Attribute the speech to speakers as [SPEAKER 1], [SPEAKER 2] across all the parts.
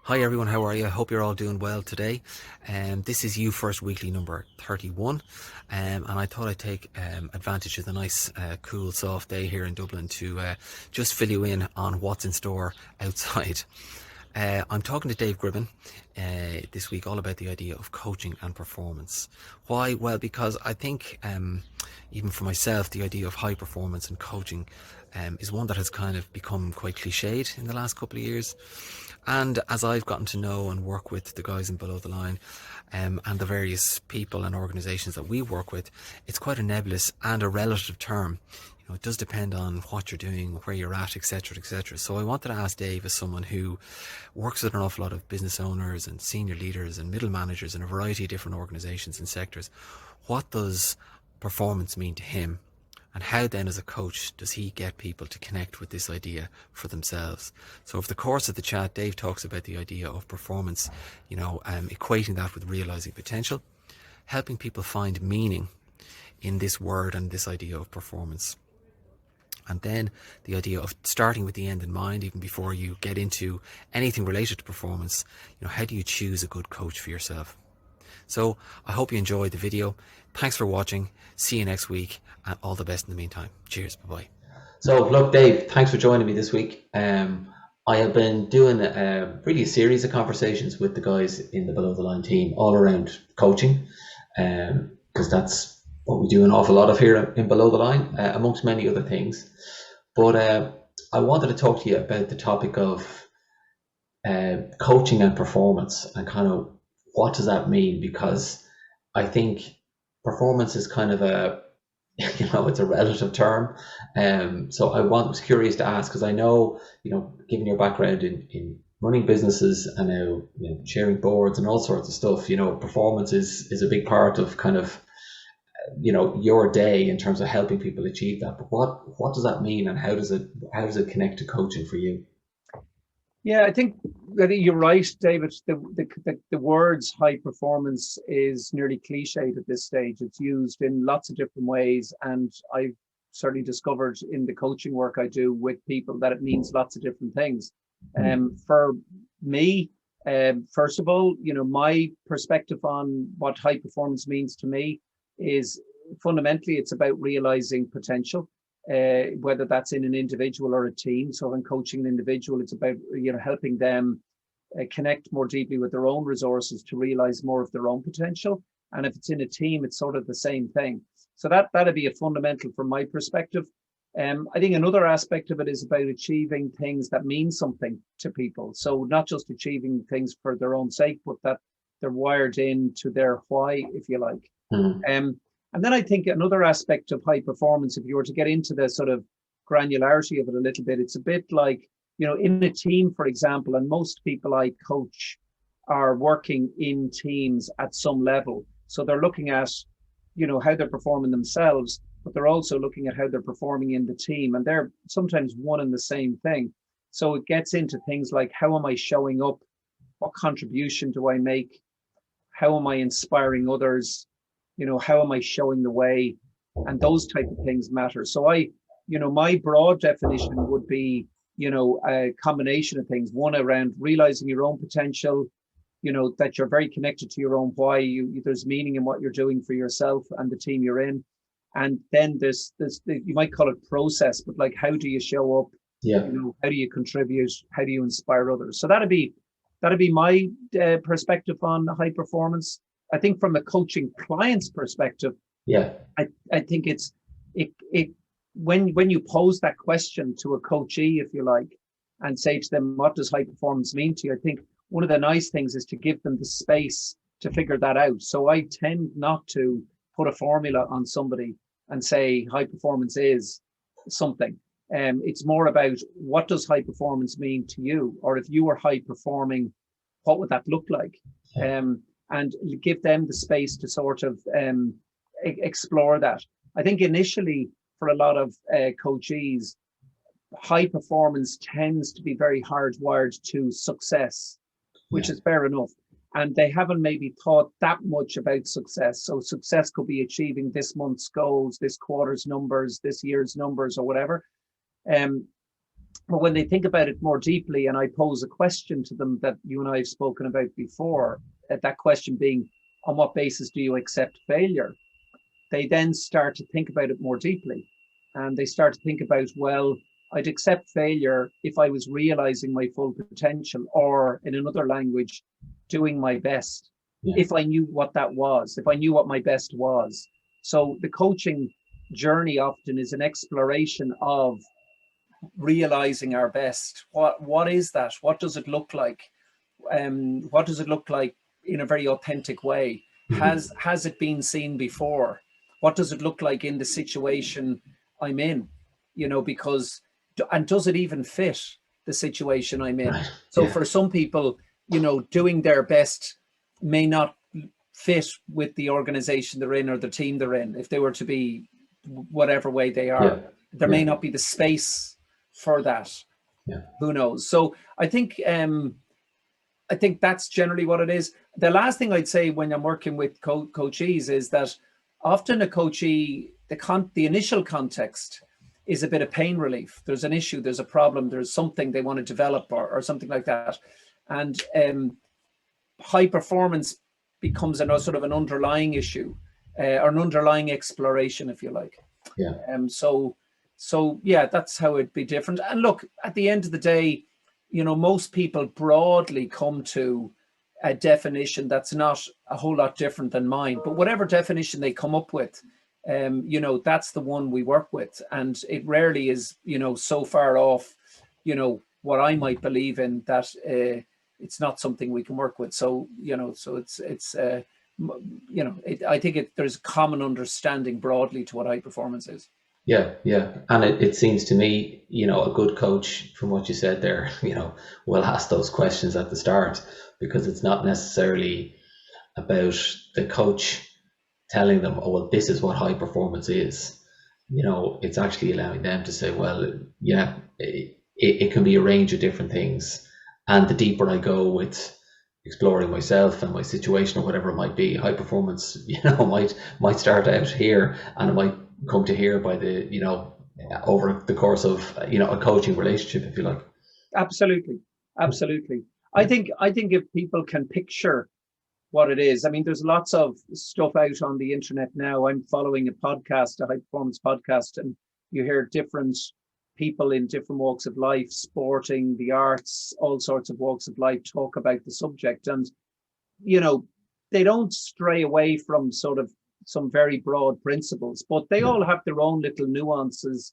[SPEAKER 1] Hi everyone, how are you? I hope you're all doing well today. This is You First Weekly number 31, and I thought I'd take advantage of the nice, cool, soft day here in Dublin to just fill you in on what's in store outside. I'm talking to Dave Gribben this week all about the idea of coaching and performance. Why? Well, because I think even for myself, the idea of high performance and coaching is one that has kind of become quite cliched in the last couple of years. And as I've gotten to know and work with the guys in Below the Line and the various people and organisations that we work with, it's quite a nebulous and a relative term. It does depend on what you're doing, where you're at, etc., etc. So I wanted to ask Dave, as someone who works with an awful lot of business owners and senior leaders and middle managers in a variety of different organisations and sectors, what does performance mean to him? And how then, as a coach, does he get people to connect with this idea for themselves? So over the course of the chat, Dave talks about the idea of performance, equating that with realising potential, helping people find meaning in this word and this idea of performance. And then the idea of starting with the end in mind, even before you get into anything related to performance. How do you choose a good coach for yourself? So I hope you enjoyed the video. Thanks for watching. See you next week, and all the best in the meantime. Cheers. Bye-bye. So look, Dave, thanks for joining me this week. I have been doing really a series of conversations with the guys in the Below the Line team all around coaching, because that's what we do an awful lot of here in Below the Line, amongst many other things. But I wanted to talk to you about the topic of coaching and performance, and kind of what does that mean? Because I think performance is kind of it's a relative term. So I was curious to ask, because I know, given your background in running businesses and now, chairing boards and all sorts of stuff, performance is a big part of kind of, your day in terms of helping people achieve that. But what does that mean, and how does it connect to coaching for you?
[SPEAKER 2] Yeah, I think you're right, David. The words high performance is nearly cliched at this stage. It's used in lots of different ways, and I've certainly discovered in the coaching work I do with people that it means lots of different things. For me, first of all, my perspective on what high performance means to me is fundamentally it's about realizing potential. Whether that's in an individual or a team. So when coaching an individual, it's about helping them connect more deeply with their own resources to realize more of their own potential. And if it's in a team, it's sort of the same thing. So that'd be a fundamental from my perspective. I think another aspect of it is about achieving things that mean something to people. So not just achieving things for their own sake, but that they're wired into their why, if you like. And then I think another aspect of high performance, if you were to get into the sort of granularity of it a little bit, it's a bit like, in a team, for example, and most people I coach are working in teams at some level. So they're looking at, how they're performing themselves, but they're also looking at how they're performing in the team. And they're sometimes one and the same thing. So it gets into things like, how am I showing up? What contribution do I make? How am I inspiring others? How am I showing the way? And those type of things matter. So my broad definition would be, a combination of things. One, around realizing your own potential, that you're very connected to your own why. There's meaning in what you're doing for yourself and the team you're in. And then there's you might call it process, but like, how do you show up?
[SPEAKER 1] Yeah.
[SPEAKER 2] How do you contribute? How do you inspire others? So that'd be my perspective on high performance. I think from a coaching client's perspective, I think it when you pose that question to a coachee, if you like, and say to them, what does high performance mean to you? I think one of the nice things is to give them the space to figure that out. So I tend not to put a formula on somebody and say high performance is something. It's more about, what does high performance mean to you? Or if you were high performing, what would that look like? And give them the space to sort of explore that. I think initially for a lot of coachees, high performance tends to be very hardwired to success, which is fair enough. And they haven't maybe thought that much about success. So success could be achieving this month's goals, this quarter's numbers, this year's numbers, or whatever. But when they think about it more deeply, and I pose a question to them that you and I have spoken about before, that question being, on what basis do you accept failure? They then start to think about it more deeply. And they start to think about, well, I'd accept failure if I was realizing my full potential, or in another language, doing my best.
[SPEAKER 3] Yeah.
[SPEAKER 2] If I knew what that was, if I knew what my best was. So the coaching journey often is an exploration of realizing our best. What is that? What does it look like? What does it look like in a very authentic way? Has it been seen before? What does it look like in the situation I'm in? Because, and does it even fit the situation I'm in?
[SPEAKER 3] Right.
[SPEAKER 2] So
[SPEAKER 3] Yeah.
[SPEAKER 2] for some people, doing their best may not fit with the organization they're in or the team they're in. If they were to be whatever way they are,
[SPEAKER 3] Yeah.
[SPEAKER 2] there may not be the space for that.
[SPEAKER 3] Yeah.
[SPEAKER 2] Who knows? So I think that's generally what it is. The last thing I'd say when I'm working with coachees is that often a coachee, the initial context is a bit of pain relief. There's an issue, there's a problem, there's something they want to develop or something like that. And high performance becomes a sort of an underlying issue, or an underlying exploration, if you like.
[SPEAKER 3] Yeah.
[SPEAKER 2] So yeah, that's how it'd be different. And look, at the end of the day, most people broadly come to a definition that's not a whole lot different than mine. But whatever definition they come up with, that's the one we work with. And it rarely is, so far off, what I might believe in, that it's not something we can work with. So, I think there's common understanding broadly to what high performance is.
[SPEAKER 3] Yeah, yeah. And it seems to me, a good coach, from what you said there, will ask those questions at the start, because it's not necessarily about the coach telling them, oh, well, this is what high performance is. It's actually allowing them to say, well, yeah, it can be a range of different things. And the deeper I go with exploring myself and my situation or whatever it might be, high performance, might start out here, and it might come to here by the over the course of a coaching relationship, if you like.
[SPEAKER 2] Absolutely. I think if people can picture what it is, I mean, there's lots of stuff out on the internet now. I'm following a high performance podcast, and you hear different people in different walks of life, sporting, the arts, all sorts of walks of life, talk about the subject. And they don't stray away from sort of some very broad principles, but they all have their own little nuances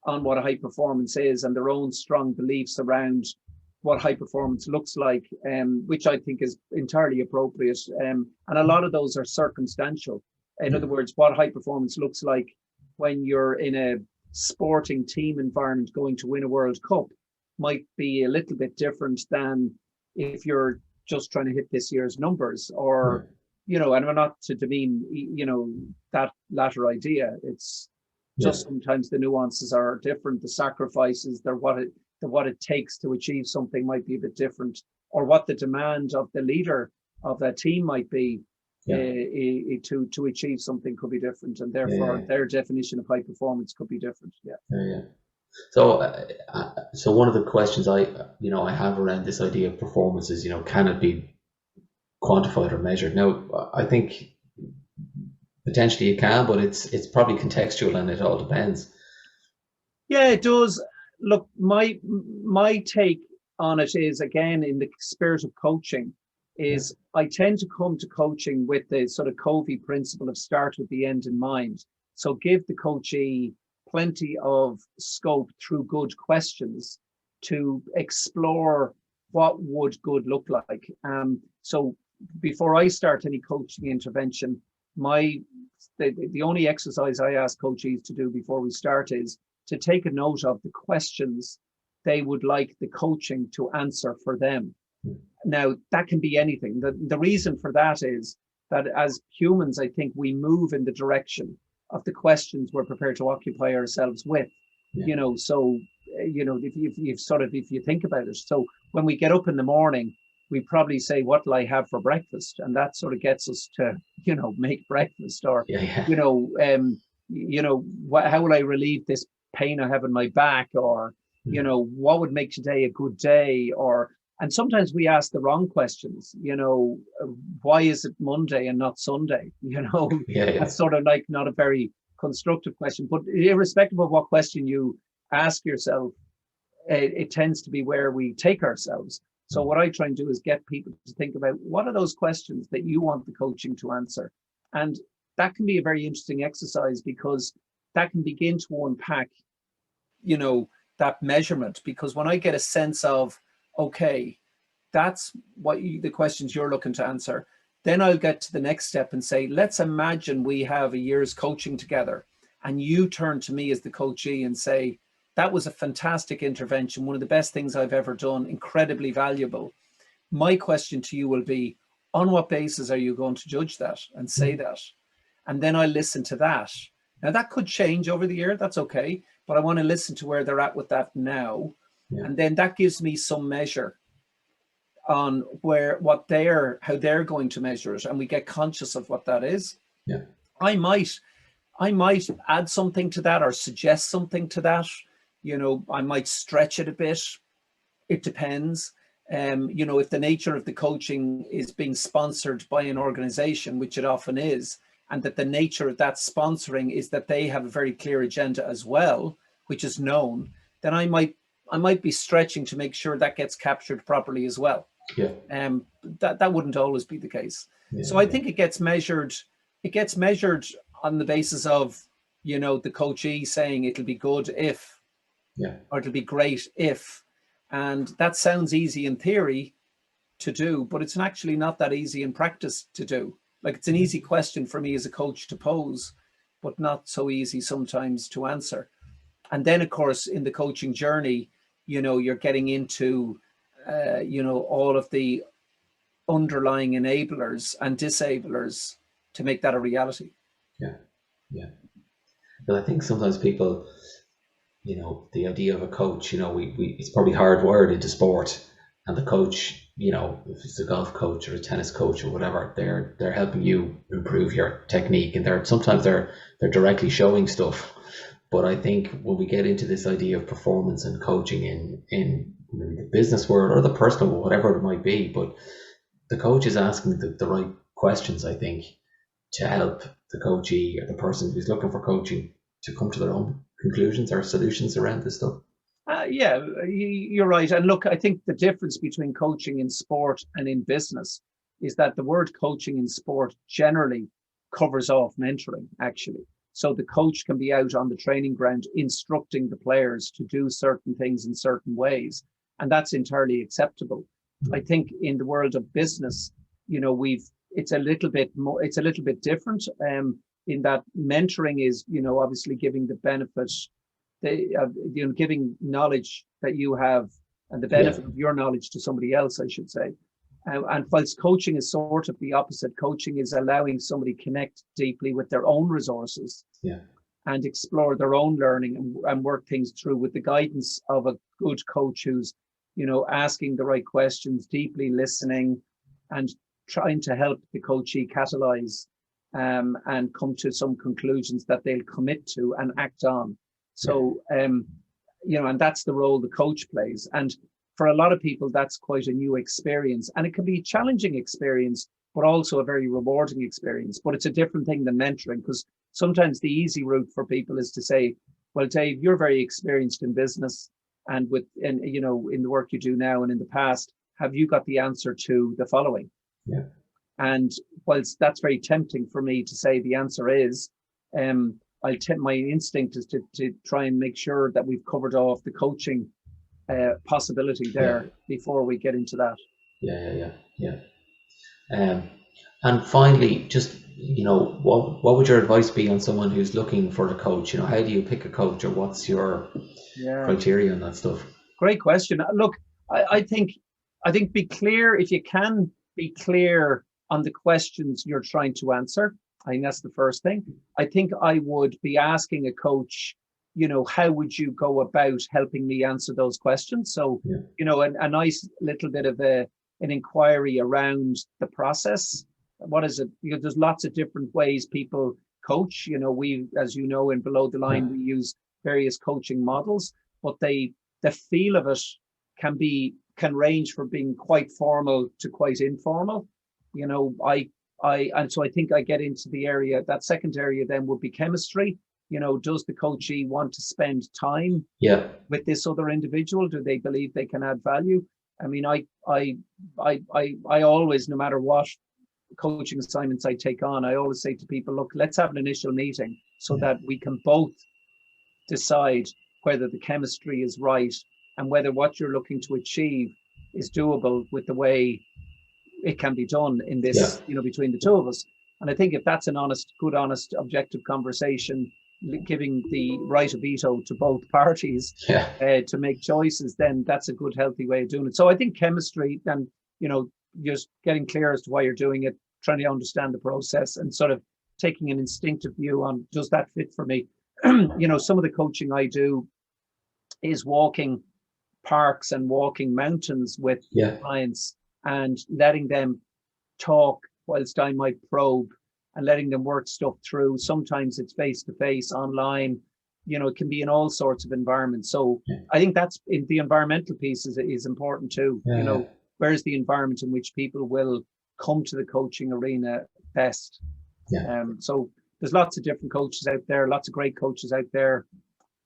[SPEAKER 2] on what a high performance is, and their own strong beliefs around what high performance looks like, which I think is entirely appropriate. And a lot of those are circumstantial. In other words, what high performance looks like when you're in a sporting team environment going to win a World Cup might be a little bit different than if you're just trying to hit this year's numbers, or and I'm not to demean that latter idea. It's just sometimes the nuances are different, the sacrifices, what it takes to achieve something might be a bit different, or what the demand of the leader of that team might be to achieve something could be different, and therefore their definition of high performance could be different.
[SPEAKER 3] So one of the questions I have around this idea of performance is, can it be quantified or measured? Now, I think potentially it can, but it's probably contextual, and it all depends.
[SPEAKER 2] Yeah, it does. Look, my take on it is, again, in the spirit of coaching, is I tend to come to coaching with the sort of Covey principle of start with the end in mind. So give the coachee plenty of scope through good questions to explore what would good look like. So before I start any coaching intervention, the only exercise I ask coachees to do before we start is to take a note of the questions they would like the coaching to answer for them. Now, that can be anything. The reason for that is that as humans, I think we move in the direction of the questions we're prepared to occupy ourselves with. So if you think about it, so when we get up in the morning, we probably say, what will I have for breakfast? And that sort of gets us to, make breakfast, or, how will I relieve this pain I have in my back, or, You know, what would make today a good day? And sometimes we ask the wrong questions, you know, why is it Monday and not Sunday? You know,
[SPEAKER 3] Yeah.
[SPEAKER 2] that's sort of like not a very constructive question, but irrespective of what question you ask yourself, it tends to be where we take ourselves. So what I try and do is get people to think about what are those questions that you want the coaching to answer. And that can be a very interesting exercise because that can begin to unpack, you know, that measurement. Because when I get a sense of, okay, that's what the questions you're looking to answer, then I'll get to the next step and say, let's imagine we have a year's coaching together and you turn to me as the coachee and say, that was a fantastic intervention, one of the best things I've ever done, incredibly valuable. My question to you will be, on what basis are you going to judge that and say that? And then I listen to that. Now that could change over the year, that's okay, but I want to listen to where they're at with that now.
[SPEAKER 3] Yeah.
[SPEAKER 2] And then that gives me some measure on how they're going to measure it, and we get conscious of what that is.
[SPEAKER 3] Yeah.
[SPEAKER 2] I might add something to that or suggest something to that. You know, I might stretch it a bit. It depends. You know, if the nature of the coaching is being sponsored by an organization, which it often is, and that the nature of that sponsoring is that they have a very clear agenda as well, which is known, then I might be stretching to make sure that gets captured properly as well.
[SPEAKER 3] Yeah.
[SPEAKER 2] That wouldn't always be the case.
[SPEAKER 3] Yeah,
[SPEAKER 2] so I think it gets measured on the basis of, you know, the coachee saying it'll be good if, or it'll be great if. And that sounds easy in theory to do, but it's actually not that easy in practice to do. Like, it's an easy question for me as a coach to pose, but not so easy sometimes to answer. And then, of course, in the coaching journey, you know, you're getting into, you know, all of the underlying enablers and disablers to make that a reality.
[SPEAKER 3] Yeah. But I think sometimes people, you know, the idea of a coach, you know, we it's probably hardwired into sport, and the coach, you know, if it's a golf coach or a tennis coach or whatever, they're helping you improve your technique, and sometimes they're directly showing stuff. But I think when we get into this idea of performance and coaching in the business world or the personal world, whatever it might be, but the coach is asking the right questions, I think, to help the coachee or the person who's looking for coaching to come to their own conclusions or solutions around this stuff.
[SPEAKER 2] Yeah, you're right. And look, I think the difference between coaching in sport and in business is that the word coaching in sport generally covers off mentoring, actually. So the coach can be out on the training ground instructing the players to do certain things in certain ways, and that's entirely acceptable. I think in the world of business, you know, it's a little bit different in that mentoring is, you know, obviously giving the benefit, you know, giving knowledge that you have and the benefit of your knowledge to somebody else, I should say. And whilst coaching is sort of the opposite, coaching is allowing somebody connect deeply with their own resources and explore their own learning and work things through with the guidance of a good coach who's, you know, asking the right questions, deeply listening, and trying to help the coachee catalyze and come to some conclusions that they'll commit to and act on. So, you know, and that's the role the coach plays. And for a lot of people, that's quite a new experience. And it can be a challenging experience, but also a very rewarding experience. But it's a different thing than mentoring, because sometimes the easy route for people is to say, well, Dave, you're very experienced in business and you know, in the work you do now and in the past, have you got the answer to the following? And whilst that's very tempting for me to say the answer is, my instinct is to try and make sure that we've covered off the coaching possibility there before we get into that.
[SPEAKER 3] And finally, just, you know, what would your advice be on someone who's looking for a coach? You know, how do you pick a coach, or what's your criteria on that stuff?
[SPEAKER 2] Great question. Look, I think be clear, if you can be clear on the questions you're trying to answer. I think that's the first thing. I think I would be asking a coach, you know, how would you go about helping me answer those questions? So, you know, a nice little bit of an inquiry around the process. What is it? You know, there's lots of different ways people coach. You know, we, as you know, in Below the Line, we use various coaching models, but they the feel of it can range from being quite formal to quite informal. You know, and so I think I get into the area, that second area then would be chemistry. You know, does the coachee want to spend time with this other individual? Do they believe they can add value? I mean, I always, no matter what coaching assignments I take on, I always say to people, look, let's have an initial meeting so that we can both decide whether the chemistry is right and whether what you're looking to achieve is doable with the way it can be done in this, you know, between the two of us. And I think if that's an good, honest, objective conversation, giving the right of veto to both parties to make choices, then that's a good, healthy way of doing it. So I think chemistry, and, you know, just getting clear as to why you're doing it, trying to understand the process, and sort of taking an instinctive view on, does that fit for me? You know, some of the coaching I do is walking parks and walking mountains with clients and letting them talk whilst I might probe, and letting them work stuff through. Sometimes it's face-to-face, online, you know, it can be in all sorts of environments. So I think that's in the environmental piece is important too. You know, where's the environment in which people will come to the coaching arena best? So there's lots of different coaches out there, lots of great coaches out there.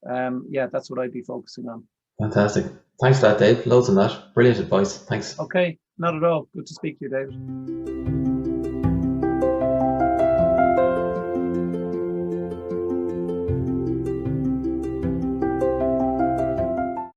[SPEAKER 2] That's what I'd be focusing on.
[SPEAKER 3] Fantastic. Thanks for that, Dave. Loads on that. Brilliant advice. Thanks.
[SPEAKER 2] Okay, not at all. Good to speak to you, David.